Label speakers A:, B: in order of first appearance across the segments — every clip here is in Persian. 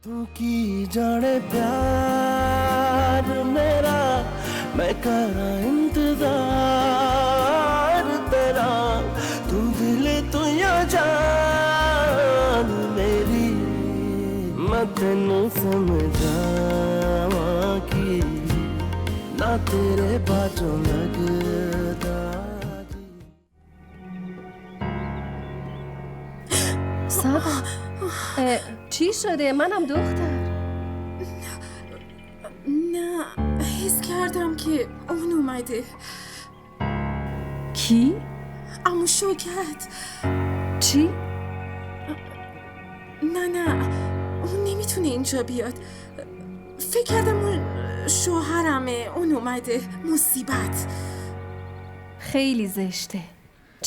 A: तू की जाने प्यार मेरा मैं करा इंतजार तेरा तू दिल तू या जान मेरी मैं तेनू समझावा की ना तेरे बाजों लगदा
B: سبا چی شده؟ منم دختر.
C: نه حس کردم که اون اومده.
B: کی؟
C: عمو شوکت.
B: چی؟
C: نه اون نمیتونه اینجا بیاد. فکر کردم اون شوهرمه. اون اومده. مصیبت.
B: خیلی زشته.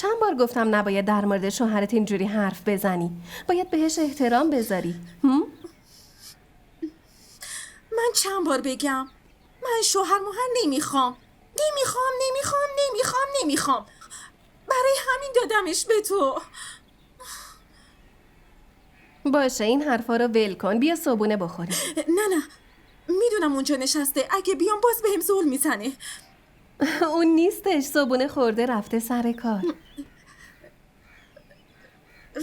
B: چند بار گفتم نباید در مورد شوهرت اینجوری حرف بزنی. باید بهش احترام بذاری.
C: من چند بار بگم من شوهر موهر نمیخوام. برای همین دادمش به تو.
B: باشه این حرفا رو ول کن. بیا صبونه بخوریم.
C: نه میدونم اونجا نشسته. اگه بیام باز بهم ظلم میزنه.
B: اون نیستش. صبونه خورده رفته سر کار.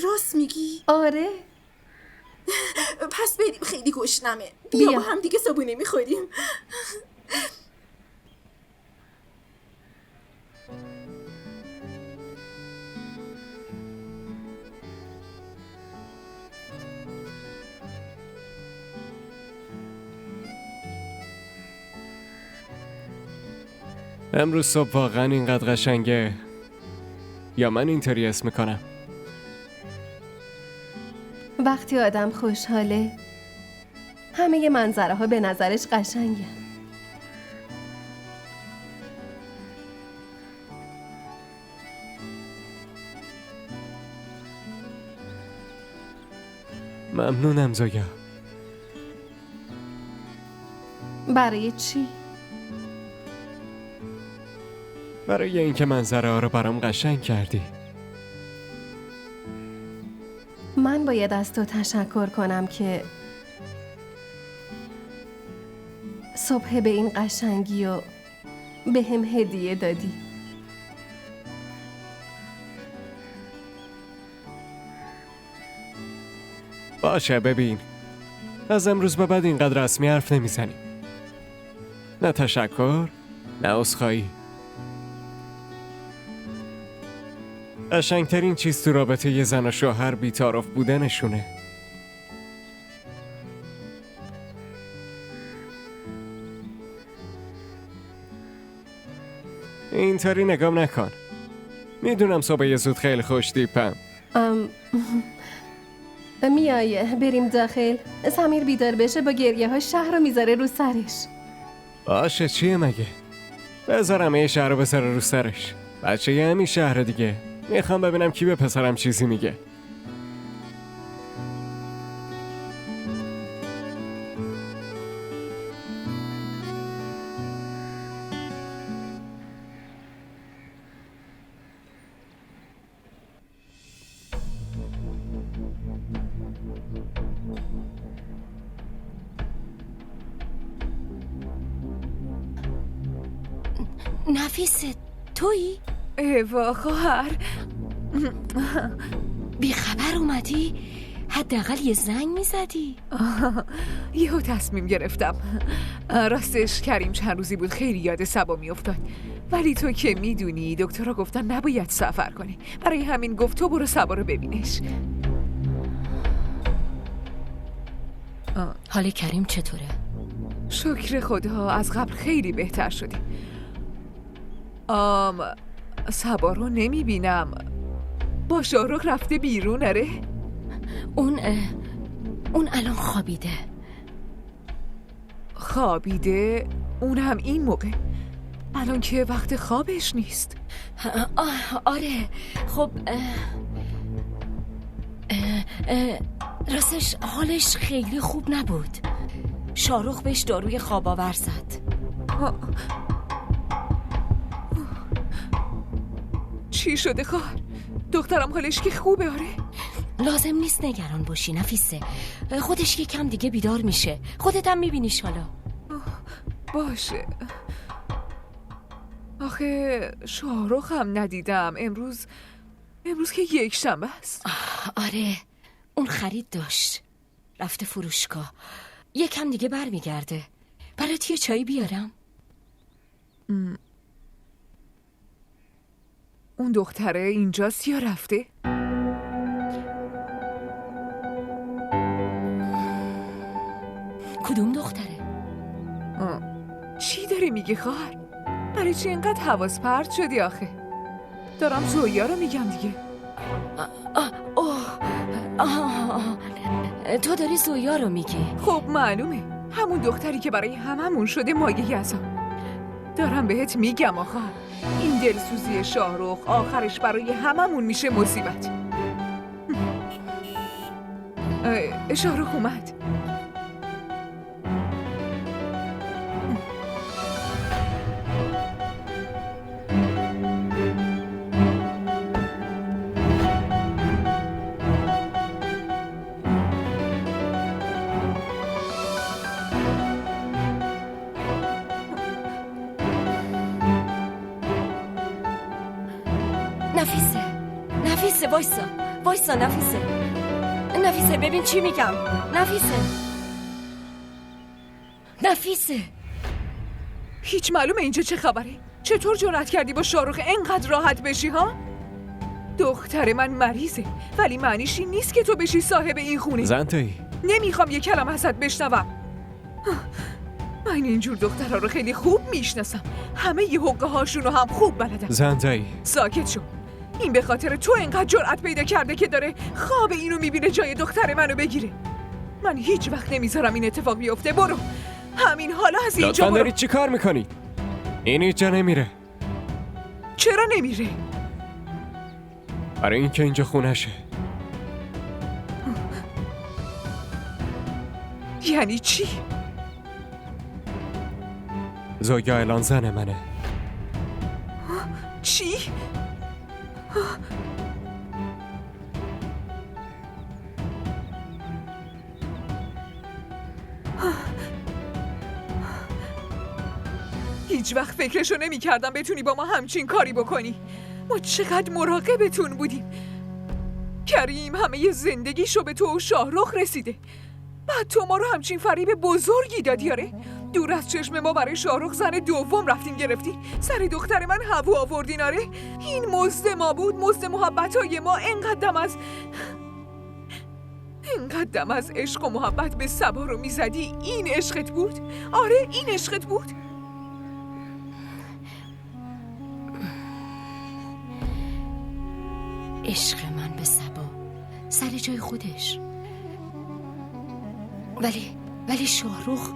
C: راست میگی؟
B: آره.
C: پس بریم خیلی گشنمه. بیا با هم دیگه صبونه میخوریم.
D: امروز صبح واقعا اینقدر قشنگه یا من اینطوری اسم میکنم؟
B: وقتی آدم خوشحاله همه منظره ها به نظرش قشنگه.
D: ممنونم زویا.
B: برای چی؟
D: برای اینکه منظره ها رو برام قشنگ کردی.
B: من باید از تو تشکر کنم که صبح به این قشنگی و به هم هدیه دادی.
D: باشه ببین، از امروز به بعد اینقدر رسمی حرف نمیزنیم. نه تشکر نه عذرخواهی. قشنگترین چیز تو رابطه یه زن و شوهر بی‌تعارف بودنشونه. اینطوری نگام نکن. میدونم صبح زود خیلی خوش‌تیپم.
B: میای بریم داخل؟ سمیر بیدار بشه با گریه ها شهر رو میذاره رو سرش.
D: باشه چیه مگه؟ بذارم یه شهر رو بذاره رو سرش. بچه یه همین شهر دیگه. میخوام ببینم کی به پسرم چیزی میگه.
E: نفیسه تویی؟
F: ایوا خواهر،
E: بیخبر اومدی؟ حداقل یه زنگ میزدی.
F: یهو تصمیم گرفتم. راستش کریم چند روزی بود خیلی یاد سبا میافتاد، ولی تو که میدونی دکترها گفتن نباید سفر کنی، برای همین گفت تو برو سبا رو ببینش.
E: حال کریم چطوره؟
F: شکر خدا از قبل خیلی بهتر شدی. سبا رو نمیبینم. با شاهرخ رفته بیرون. اره
E: اون الان
F: خوابیده؟ اون هم این موقع؟ الان که وقت خوابش نیست.
E: آره خب راستش حالش خیلی خوب نبود. شاهرخ بهش داروی خواب آور زد.
F: چی شده خواهر؟ دخترم حالش که خوبه؟ آره
E: لازم نیست نگران باشی نفیسه. خودش یکم دیگه بیدار میشه. خودت هم میبینیش حالا.
F: باشه. آخه شاهرخ هم ندیدم. امروز که یک شنبه است.
E: آره، اون خرید داشت، رفته فروشگاه. یکم دیگه برمیگرده. برات یه چایی بیارم؟
F: اون دختره اینجاست یا رفته؟
E: کدوم دختره؟
F: چی داری میگی خواهر؟ برای چی اینقدر حواس پرت شدی آخه؟ دارم زویا رو میگم دیگه.
E: تو داری زویا رو میگی؟
F: خب معلومه، همون دختری که برای هممون شده مایه عذاب. دارم بهت میگم آخه این دلسوزی شاهرخ آخرش برای هممون میشه مصیبت. شاهرخ اومد.
E: نفیسه وایسا نفیسه ببین چی میگم. نفیسه
F: هیچ معلومه اینجا چه خبره؟ چطور جرأت کردی با شاهرخ اینقدر راحت بشی ها؟ دختر من مریضه، ولی معنیش این نیست که تو بشی صاحب این خونه.
D: زنتایی،
F: نمیخوام یه کلمه ازت بشنوم. من اینجور دخترها رو خیلی خوب میشناسم. همه ی حقه هاشون رو هم خوب بلدم.
D: زنتایی
F: ساکت شو. این به خاطر تو اینقدر جرأت پیدا کرده که داره خواب اینو میبینه جای دختر منو بگیره. من هیچ وقت نمیذارم این اتفاق بیفته. برو همین حالا از اینجا
D: لطفاً
F: برو.
D: دارید چی کار میکنید؟ این اینجا نمیره.
F: چرا نمیره؟
D: برای اینکه اینجا خونشه.
F: یعنی چی؟
D: زویا الان زن منه.
F: چی؟ هیچ وقت فکرشو نمی کردم بتونی با ما همچین کاری بکنی. ما چقدر مراقبتون بودیم. کریم همه زندگیشو به تو و شاهرخ رسیده، بعد تو ما رو همچین فریب بزرگی دادی. آره دور از چشم ما برای شاهرخ زن دوم رفتین گرفتی، سر دختر من هوا آوردین. آره این مزد ما بود، مزد محبتای ما. اینقدر دم از عشق و محبت به صبا رو میزدی. این عشقت بود؟ آره این عشقت بود؟
E: عشق من به صبا سر جای خودش، ولی شاهرخ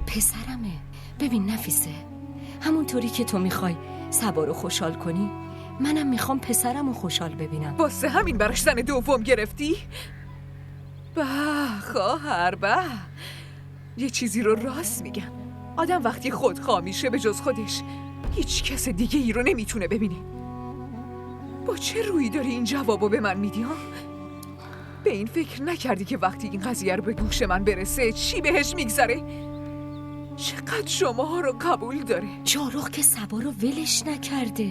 E: پسرمه. ببین نفیسه، همونطوری که تو میخوای صبا رو خوشحال کنی، منم میخوام پسرم رو خوشحال ببینم.
F: واسه همین براش زن دوم گرفتی؟ به خواهر به، یه چیزی رو راست میگم. آدم وقتی خودخواه میشه به جز خودش هیچ کس دیگه ای رو نمیتونه ببینه. با چه رویی داری این جوابو به من میدی ها؟ به این فکر نکردی که وقتی این قضیه رو به گوش من برسه چی بهش میگذره؟ چقدر شماها رو قبول داره؟
E: شاهرخ که صبا رو ولش نکرده،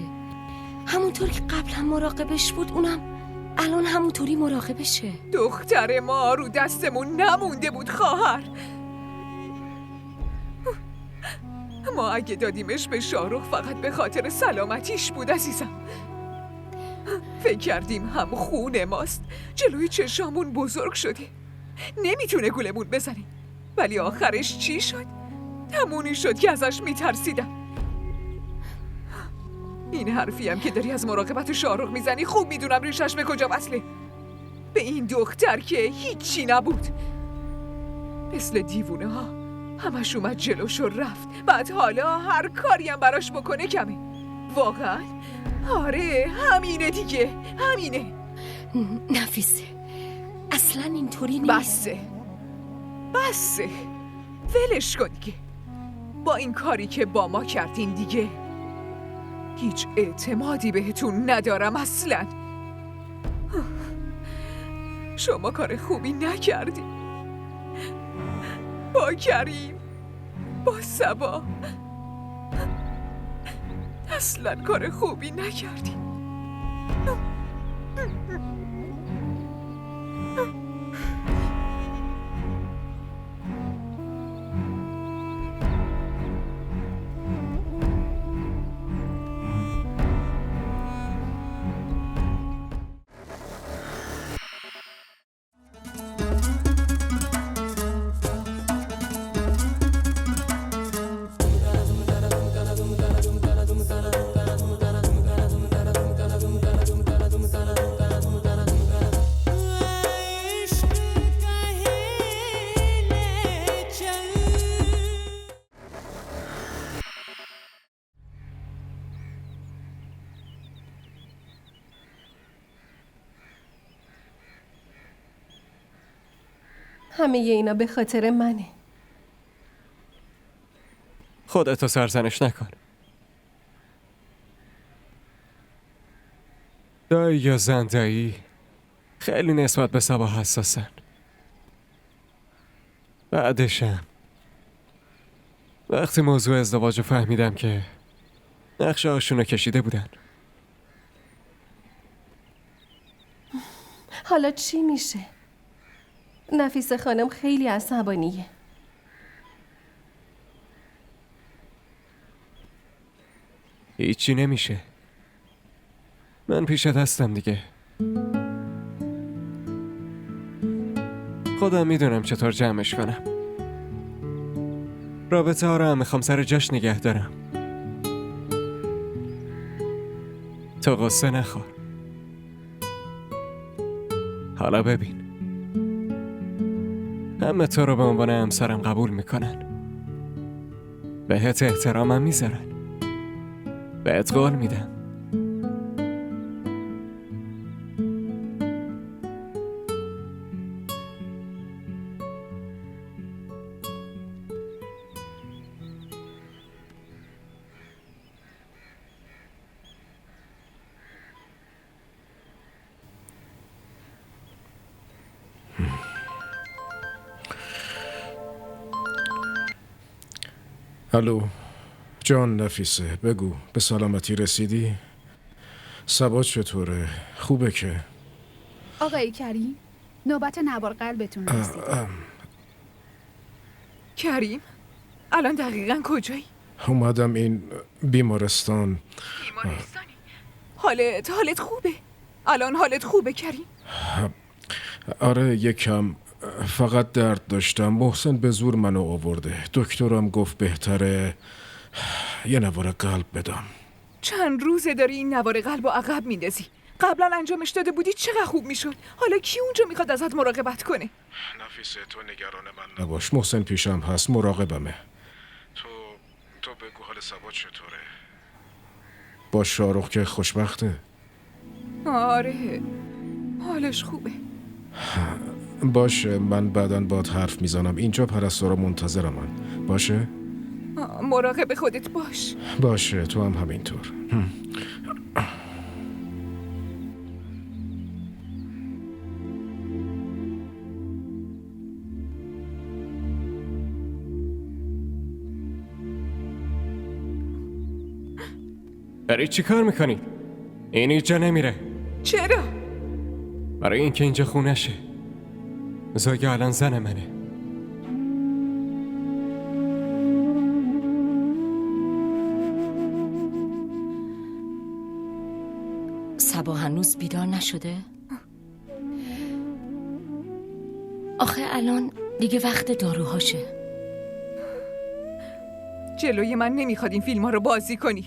E: همونطور که قبلا مراقبش بود اونم الان همونطوری مراقبشه.
F: دختر ما رو دستمون نمونده بود خواهر. ما اگه دادیمش به شاهرخ فقط به خاطر سلامتیش بود عزیزم. فکر کردیم هم خون ماست، جلوی چشامون بزرگ شده، نمیتونه گولمون بزنه. ولی آخرش چی شد؟ همونی شد که ازش میترسیدم. این حرفی هم که داری از مراقبت شاهرخ میزنی خوب میدونم ریشش به کجا وصله. به این دختر که هیچی نبود، مثل دیوونه ها همش اومد جلوش و رفت. بعد حالا هر کاری هم براش بکنه کمه. واقعا آره همینه دیگه، همینه.
E: نفیسه اصلا اینطوری نیست.
F: بسه ولش کن دیگه. با این کاری که با ما کردین دیگه هیچ اعتمادی بهتون ندارم اصلا. شما کار خوبی نکردی. با کریم، با صبا اصلا کار خوبی نکردی.
B: همه اینا به خاطر منه.
D: خودتو سرزنش نکن. دایی یا زندایی خیلی نسبت به صبا حساسن. بعدشم وقتی موضوع ازدواج رو فهمیدم که نقشه هاشونو کشیده بودن.
B: حالا چی میشه؟ نفیسه خانم خیلی عصبانیه.
D: هیچی نمیشه. من پیش دستم دیگه. خودم میدونم چطور جمعش کنم. رابطه ها رو هم میخوام سر جاش نگه دارم. تو غصه نخور. حالا ببین، همه تو رو به عنوان همسرم قبول میکنن، بهت احترامم میذارن، بهت قول میدم.
G: الو جان نفیسه، بگو به سلامتی رسیدی؟ صبا چطوره؟ خوبه که؟
H: آقای کریم نوبت نوار قلبتون رسید.
F: کریم الان دقیقاً کجایی؟
G: اومدم این بیمارستان.
F: بیمارستانی؟ حالت خوبه؟ الان حالت خوبه کریم؟
G: آره یکم، فقط درد داشتم. محسن به زور منو آورده. دکترم گفت بهتره یه نوار قلب بدم.
F: چند روزه داری این نوار قلب رو عقب میندازی؟ قبلا انجامش داده بودی چقدر خوب میشد. حالا کی اونجا میخواد ازت مراقبت کنه؟
G: نفیسه تو نگران من نباش، محسن پیشم هست، مراقبمه. تو بگو حال صبا چطوره؟ با شاروخ که خوشبخته؟
F: آره حالش خوبه.
G: باشه من بعداً باهات حرف میزنم. اینجا پرستارا منتظرمن. باشه؟
F: مراقب خودت باش.
G: باشه تو هم همینطور.
D: داری چی کار میکنی؟ این اینجا نمیره.
F: چرا؟
D: برای اینکه اینجا خونشه. زویا الان زن منه.
E: صبا هنوز بیدار نشده؟ آخه الان دیگه وقت داروهاشه.
F: جلوی من نمیخواد این فیلم ها رو بازی کنی.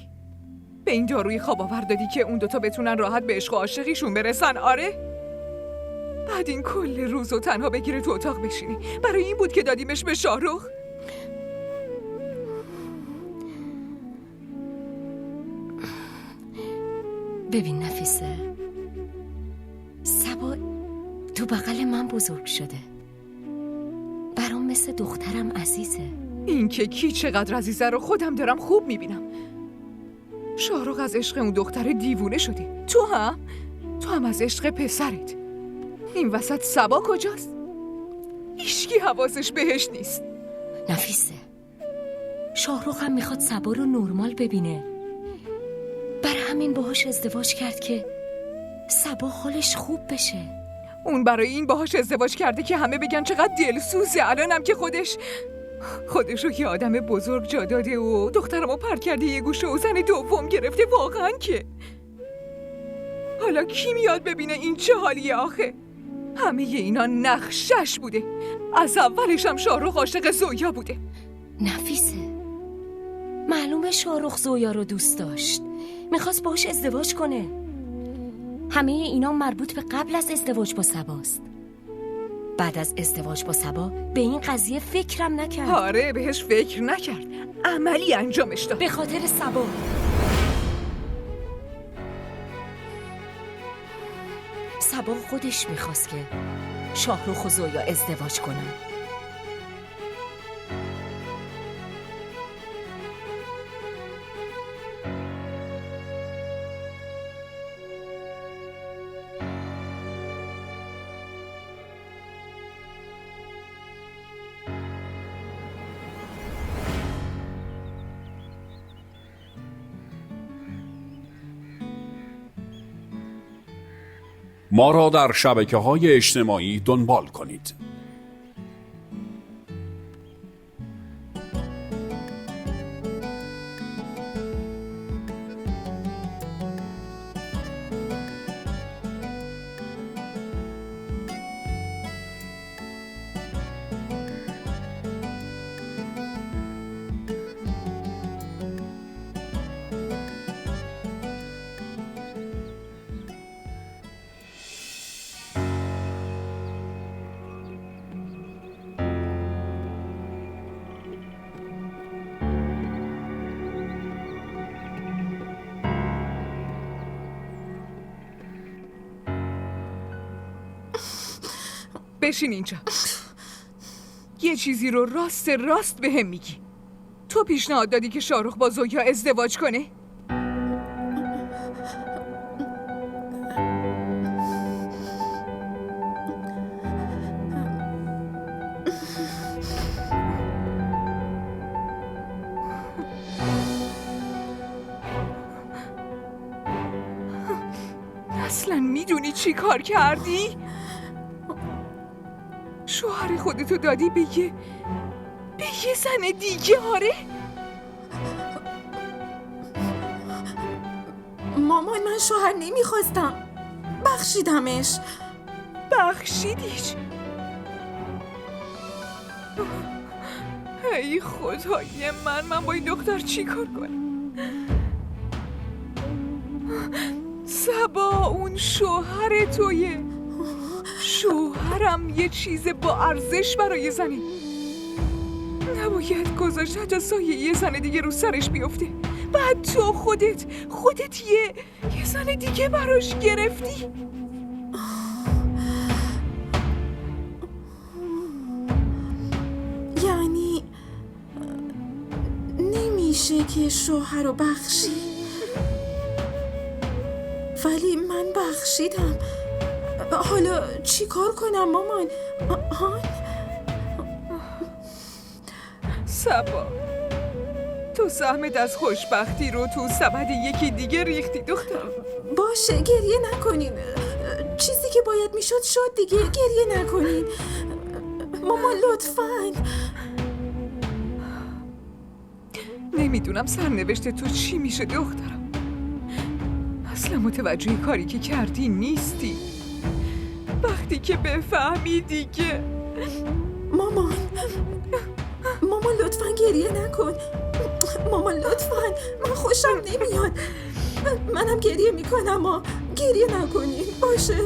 F: به این داروی خواب آور دادی که اون دوتا بتونن راحت به عشق و عاشقیشون برسن. آره؟ بعد این کل روز رو تنها بگیره تو اتاق بشینی. برای این بود که دادیمش به شاروخ.
E: ببین نفیسه، صبا تو بغل من بزرگ شده. برام مثل دخترم عزیزه.
F: این که کی چقدر عزیزه رو خودم دارم خوب میبینم. شاروخ از عشق اون دختر دیوونه شدی. تو هم از عشق پسرت. این وسط صبا کجاست؟ هیچکی حواسش بهش نیست.
E: نفیسه، شاهرخ هم میخواد صبا رو نورمال ببینه. برای همین باهاش ازدواج کرد که صبا حالش خوب بشه.
F: اون برای این باهاش ازدواج کرده که همه بگن چقدر دلسوزه. الانم که خودش رو یه آدم بزرگ جا داده و دخترمو پر کرده یه گوشه و زن دوم گرفته. واقعا که حالا کی میاد ببینه این چه حالیه آخه؟ همه اینا نقشش بوده. از اولش هم شاهرخ عاشق زویا بوده.
E: نفیسه، معلومه شاهرخ زویا رو دوست داشت، میخواست باهاش ازدواج کنه. همه اینا مربوط به قبل از ازدواج با صباست. بعد از ازدواج با صبا به این قضیه فکرم نکرد.
F: آره بهش فکر نکرد، عملی انجامش داد.
E: به خاطر صبا. صبا خودش میخواست که شاهرخ و زویا ازدواج کنن.
I: ما را در شبکه‌های اجتماعی دنبال کنید.
F: بشین اینجا. یه چیزی رو راست به هم میگی. تو پیشنهاد دادی که شاهرخ با زویا ازدواج کنه؟ اصلا میدونی چی کار کردی؟ شوهر خودتو دادی به یه زن دیگه. آره
C: مامان، من شوهر نمیخواستم، بخشیدمش.
F: بخشیدیش؟ ای خدای من با این دختر چی کار کنم؟ صبا اون شوهر تویه. شوهرم یه چیز با ارزش برای زنه. نباید گذاشت حتی سایه یه زن دیگه رو سرش بیفته. بعد تو خودت یه زن دیگه براش گرفتی.
C: یعنی نمیشه که شوهر رو بخشی؟ ولی من بخشیدم. حالا چی کار کنم مامان؟
F: صبا، تو سهمت از خوشبختی رو تو سبد یکی دیگه ریختی دختر.
C: باشه، گریه نکنین. چیزی که باید میشد شد دیگه. گریه نکنین مامان لطفاً.
F: نمیدونم سرنوشت تو چی میشه دخترم. اصلا متوجه کاری که کردی نیستی. وقتی که بفهمی دیگه.
C: مامان لطفاً گریه نکن. مامان لطفاً، من خوشم نمیاد. منم گریه میکنم. گریه نکنین باشه،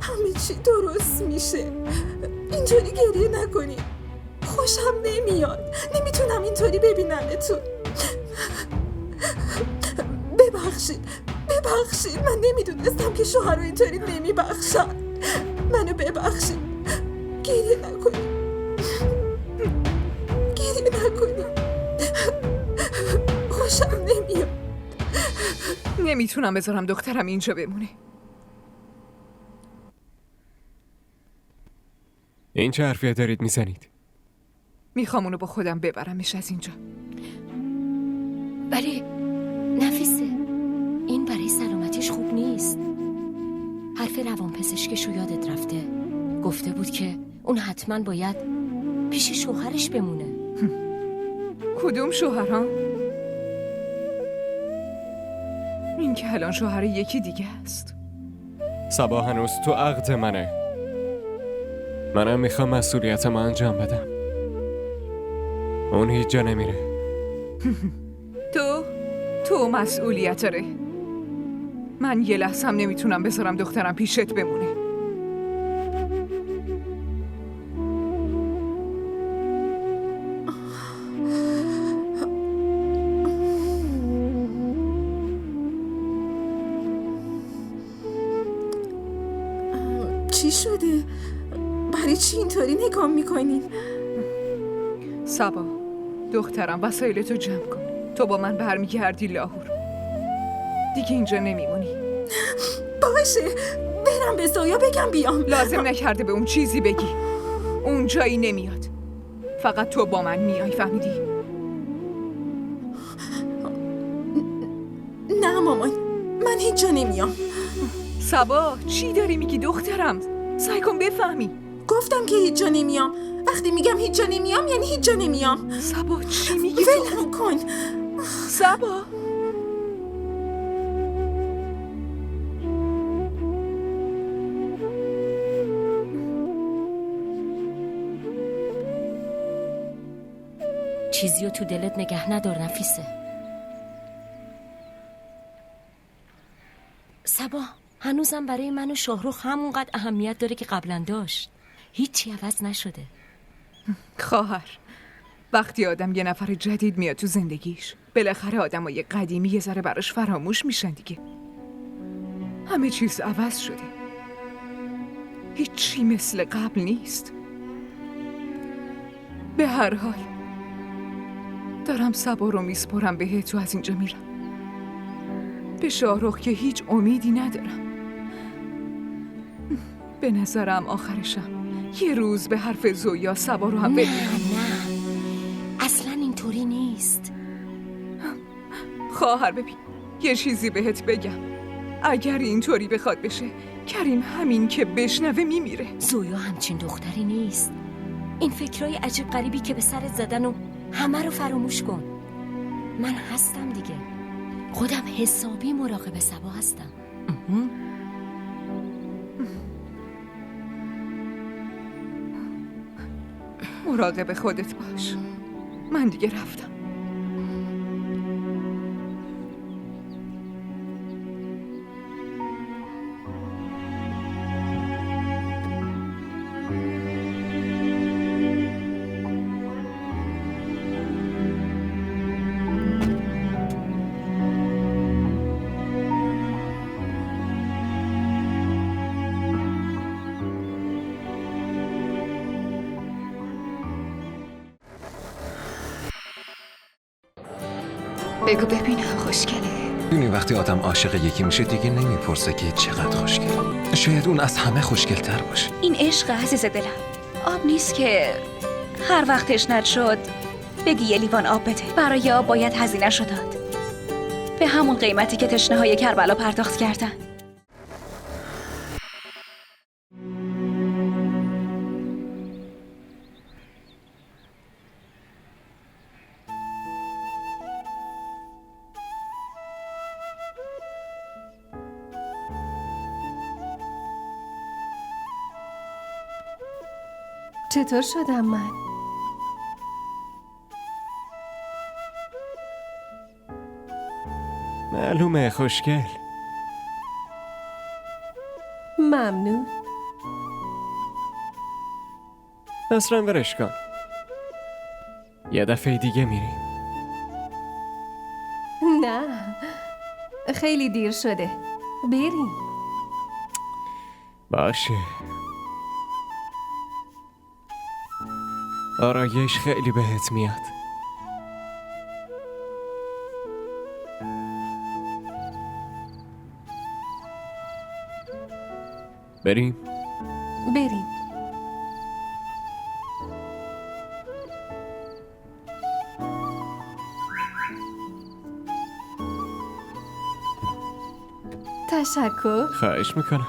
C: همه چی درست میشه. اینطوری گریه نکنین، خوشم نمیاد. نمیتونم اینطوری ببینمتون. ببخشید، من نمیدونستم که شوهر رو اینطوری نمیبخشن. منو ببخشید. گریه نکنین. خوشم نمیاد.
F: نمیتونم بذارم دخترم اینجا بمونه.
D: این چه حرفیه دارید میزنید؟
F: میخوام اونو با خودم ببرمش از اینجا.
E: ولی نفیسه، این برای سلامتیش خوب نیست. حرف روانپزشکشو یادت رفته؟ گفته بود که اون حتما باید پیش شوهرش بمونه.
F: کدوم شوهرها؟ این که الان شوهر یکی دیگه است.
D: صبا هنوز تو عقد منه. منم میخوام مسئولیت ما انجام بدم. اون هیچ جا نمیره.
F: تو مسئولیت داره. من یه لحظه هم نمیتونم بذارم دخترم پیشت بمونه.
C: چی شده؟ برای چی اینطوری نگاه میکنین؟
F: صبا، دخترم وسایلتو جمع کن. تو با من برمیگردی لاهور. دیگه اینجا نمیمونی.
C: باشه، برم به زویا بگم بیام.
F: لازم نکرده به اون چیزی بگی. اون جایی نمیاد. فقط تو با من میای، فهمیدی؟
C: نه مامان، من هیچ جا نمیام.
F: صبا، چی داری میگی دخترم؟ سعی کن بفهمی.
C: گفتم که هیچ جا نمیام. وقتی میگم هیچ جا نمیام یعنی هیچ جا نمیام.
F: صبا چی میگی؟
C: ولم کن.
F: صبا
E: چیزیو تو دلت نگه ندار نفیسه. صبا، هنوزم برای من و شاهرخ همونقدر اهمیت داره که قبلا داشت. هیچی عوض نشده.
F: خواهر، وقتی آدم یه نفر جدید میاد تو زندگیش، بالاخره آدمای قدیمی یه ذره براش فراموش میشن دیگه. همه چیز عوض شده. هیچی مثل قبل نیست. به هر حال دارم صبا رو میسپرم بهت و از اینجا میرم. به شاهرخ که هیچ امیدی ندارم. به نظرم آخرشم یه روز به حرف زویا صبا رو هم
E: نه
F: بدونم.
E: اصلا اینطوری نیست.
F: خواهر ببین، یه چیزی بهت بگم. اگر اینطوری بخواد بشه، کریم همین که بشنوه میمیره.
E: زویا همچین دختری نیست. این فکرای عجیب غریبی که به سرت زدن و همه رو فراموش کن. من هستم دیگه. خودم حسابی مراقب صبا هستم.
F: مراقب خودت باش. من دیگه رفتم.
J: بگو ببینم خوشگله.
K: می‌دونی وقتی آدم عاشق یکی میشه دیگه نمیپرسه که چقدر خوشگله. شاید اون از همه خوشگل‌تر باشه.
J: این عشق عزیز دلم. آب نیست که هر وقت تشنت شد بگی یه لیوان آب بده. برای آب باید هزینه‌شو داد. به همون قیمتی که تشنه‌های کربلا پرداخت کردن.
B: چطور شدم من؟
D: معلومه خوشگل.
B: ممنون.
D: اصلا ورش کن. یه دفعه دیگه میریم.
B: نه، خیلی دیر شده. بریم.
D: باشه. آرایش خیلی بهت میاد. بریم.
B: بریم. تشکر.
D: خواهش میکنم.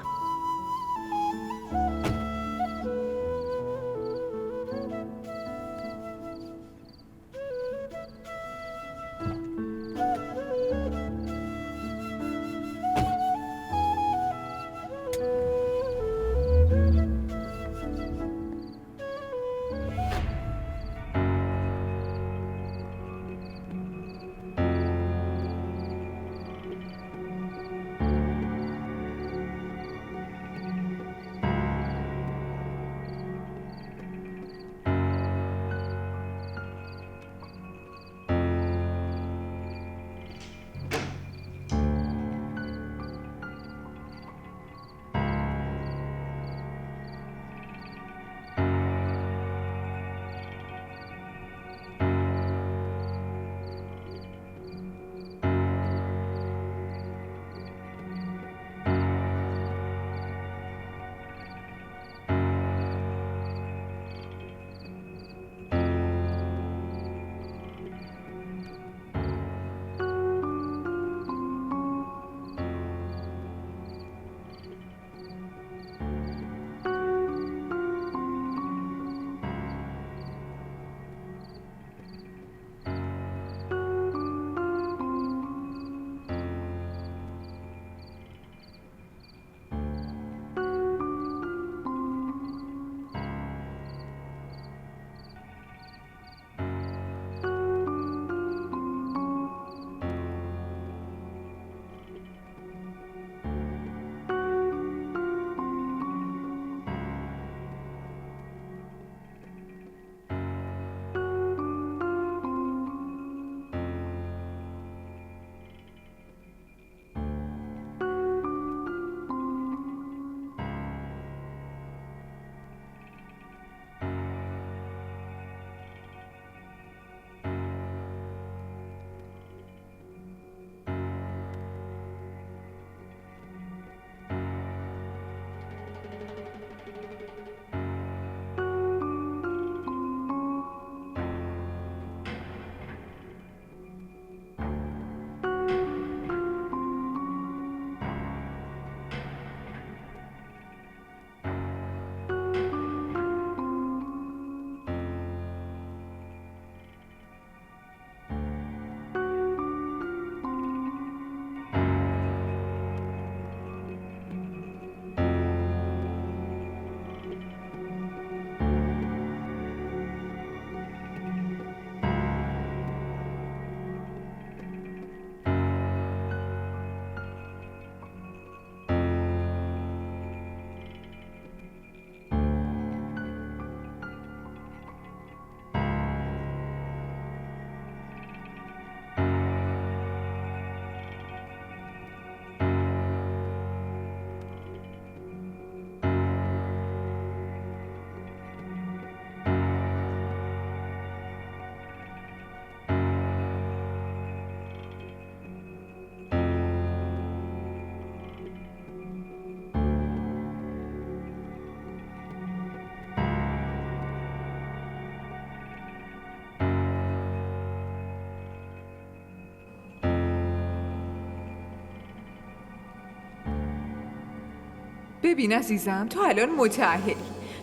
F: ببین عزیزم، تو الان متأهلی.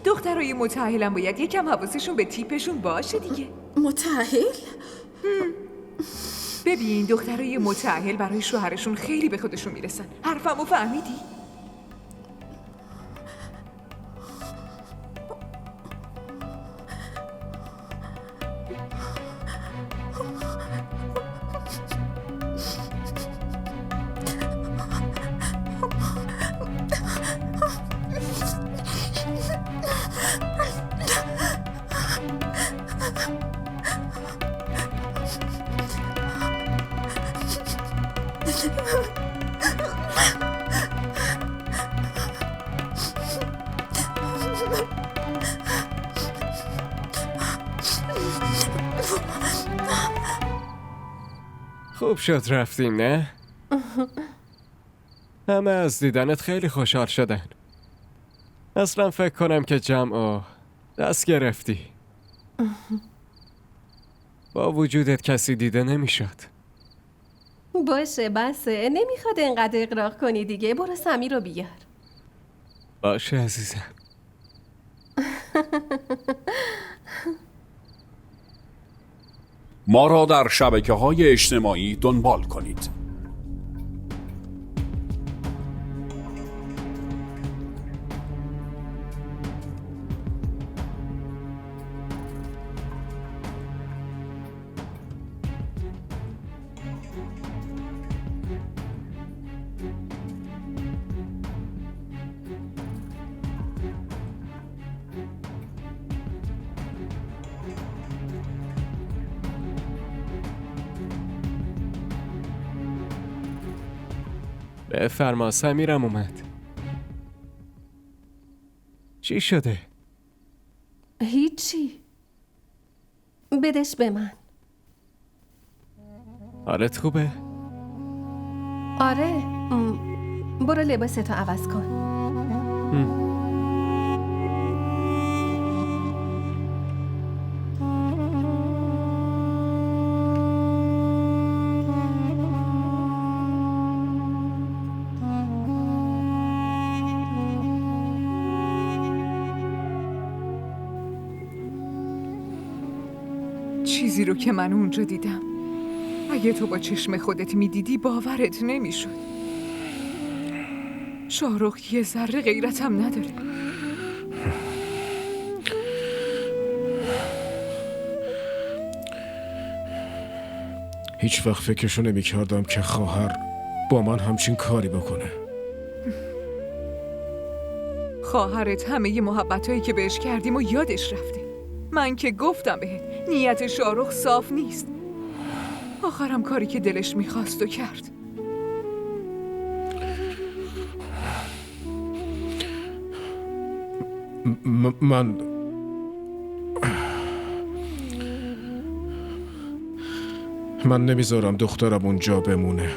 F: دخترای متأهلم باید یکم حواسشون به تیپشون باشه دیگه.
C: متأهل؟
F: ببین دخترای متأهل برای شوهرشون خیلی به خودشون میرسن. حرفمو فهمیدی؟
D: خوب شد رفتیم نه؟ همه از دیدنت خیلی خوشحال شدن. اصلا فکر کنم که جمعو دست گرفتی. با وجودت کسی دیده نمیشد.
B: باشه بسه، نمیخواد انقدر اغراق کنی دیگه. برو سمی رو بیار.
D: باشه عزیزم.
I: ما را در شبکه‌های اجتماعی دنبال کنید.
D: بفرما، سمیرم اومد. چی شده؟
B: هیچی. بدش به من.
D: حالت خوبه؟
B: آره. برو لباستو عوض کن.
F: چیزی رو که من اونجا دیدم، اگه تو با چشم خودت میدیدی باورت نمیشد. شاهرخ یه ذره غیرتم نداره.
G: هیچ وقت فکرشو نمی کردم که خواهر با من همچین کاری بکنه.
F: خواهرت همه محبتایی که بهش کردیم و یادش رفته. من که گفتم بهت نیت شاهرخ صاف نیست. آخرم کاری که دلش میخواست و کرد.
G: من نمیذارم دخترم اونجا بمونه.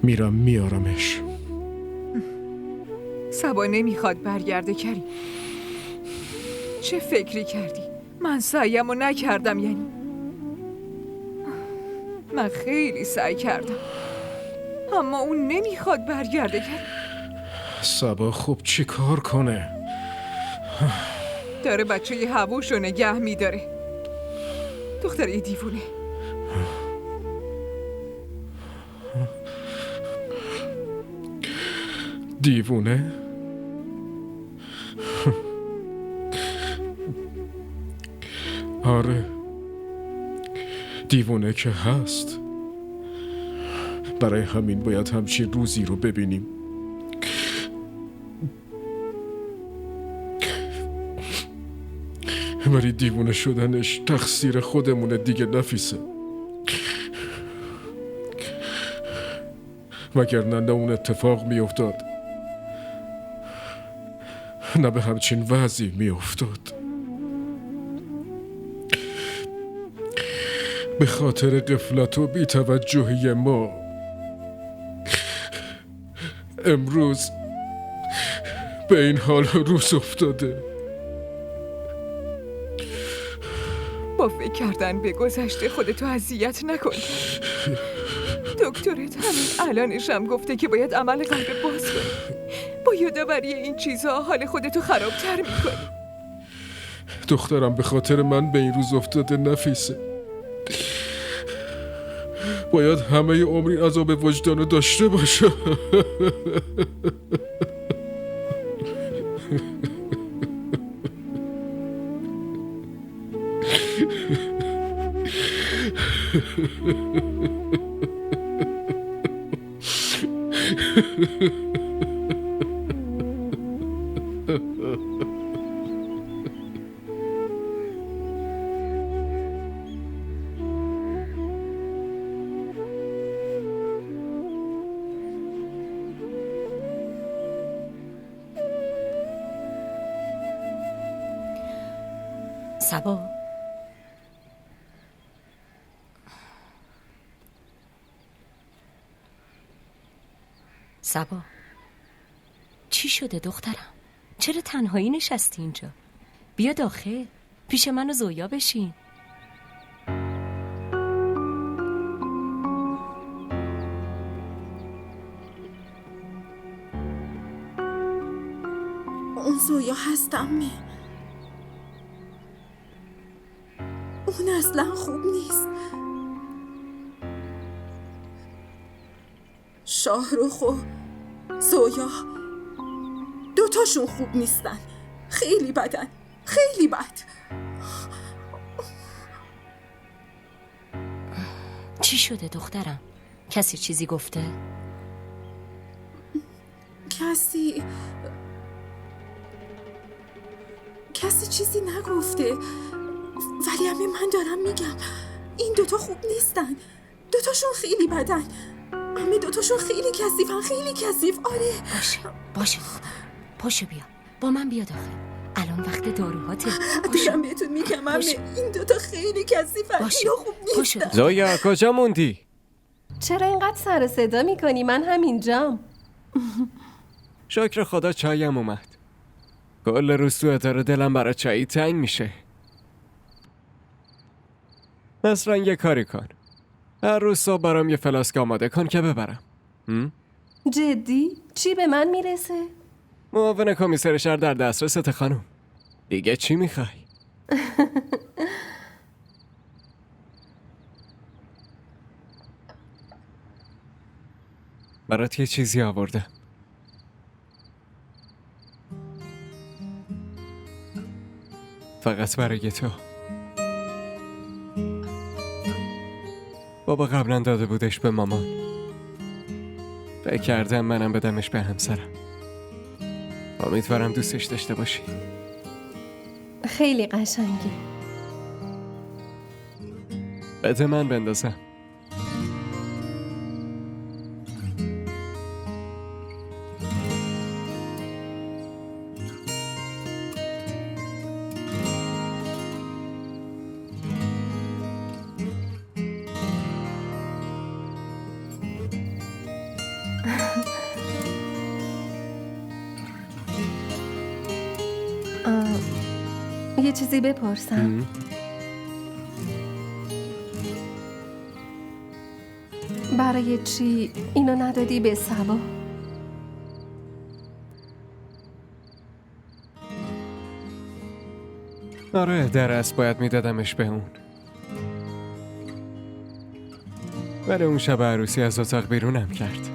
G: میرم میارمش.
F: سبا نمیخواد برگرده کریم. چه فکری کردی؟ من سعیمو نکردم یعنی؟ من خیلی سعی کردم اما اون نمیخواد برگرده کریم.
G: سبا خب چی کار کنه؟
F: داره بچه ی هووشو نگه میداره. دختره دیوونه.
G: دیوونه؟ آره، دیوونه که هست. برای همین باید همچین روزی رو ببینیم. ولی دیوونه شدنش تقصیر خودمونه دیگه نفیسه. وگرنه نه اون اتفاق می افتاد نه به همچین وضعی می افتاد. به خاطر غفلت و بی‌توجهی ما امروز به این حال روز افتاده.
F: با فکر کردن به گذشته خودتو اذیت نکن. دکترت همین الانش هم گفته که باید عمل قلب باز کنی. با یادآوری این چیزها حال خودتو خرابتر میکنی.
G: دخترم به خاطر من به این روز افتاده نفیسه. باید همه عمری عذاب وجدانو داشته باشه.
E: سبا، سبا، چی شده دخترم؟ چرا تنهایی نشستی اینجا؟ بیا داخل، پیش من و زویا بشین.
C: زویا هستم اون اصلا خوب نیست. شاهرخ و زویا دوتاشون خوب نیستن. خیلی بدن، خیلی بد.
E: چی شده دخترم؟ کسی چیزی گفته؟
C: کسی چیزی نگفته، ولی همین من دارم میگم این دوتا خوب نیستن. دوتاشون خیلی بدن. همین دوتاشون خیلی کثیفن، خیلی کثیف. آره
E: باشه پاشو بیا با من بیا داخل. الان وقت داروهاته.
C: دارم بهتون میگم این دوتا خیلی کثیفن. اینا خوب نیستن.
D: زویا کجا موندی؟
B: چرا اینقدر سر صدا میکنی؟ من همینجام.
D: شکر خدا چایم اومد. کل روز تو اتاره دلم برای چایی تنگ میشه. مثلا یه کاری کن، هر روز صبح برام یه فلاسک آماده کن که ببرم.
B: جدی؟ چی به من میرسه؟
D: معاون کمیسر شهر در دسترست خانم. دیگه چی میخوای؟ برات یه چیزی آوردم. فقط برای تو. بابا قبلا داده بودش به مامان. فکر کردم منم بدمش به همسرم. امیدوارم دوستش داشته باشی.
B: خیلی قشنگی.
D: بده من بندازم.
B: یه چیزی بپرسم. برای چی اینو ندادی به سبا؟
D: آره در اصل باید میدادمش به اون، ولی اون شب عروسی از اتاق بیرونم کرد.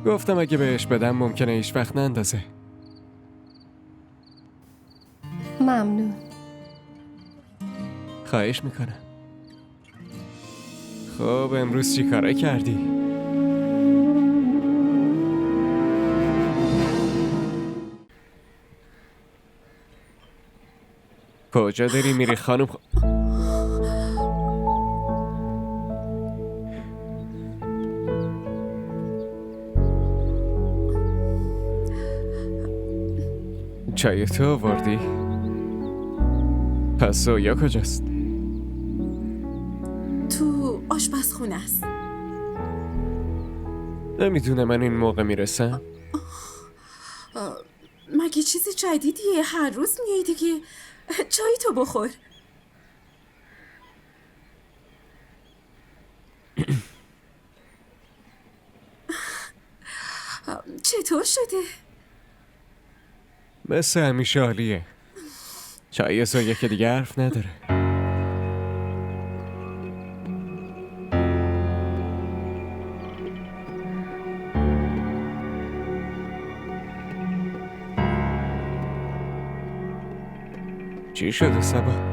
D: گفتم اگه بهش بدم ممکنه هیچ وقت نندازه.
B: ممنون.
D: خواهش میکنم. خب امروز چی کاره کردی؟ کجا داری میری خانم؟ چای تو آوردی؟ پس زویا کجاست؟
C: تو آشپزخونه است.
D: نمیدونه من این موقع میرسم؟
C: مگه چیزی جدیدیه؟ هر روز میای دیگه. چای تو بخور. چطور شده؟
D: مثل همیشه عالیه. چای زویا که دیگه حرف نداره. چی شده سبا؟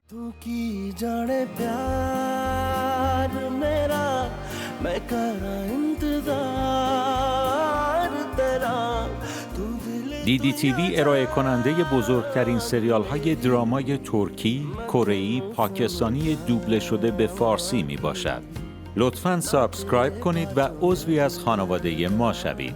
A: तू की जाने प्यार मेरा मैं करा इंतजार तेरा
L: دیدی تیوی ارائه کننده بزرگترین سریال های درامای ترکی، کره‌ای، پاکستانی دوبله شده به فارسی می باشد. لطفاً سابسکرایب کنید و عضوی از خانواده ما شوید.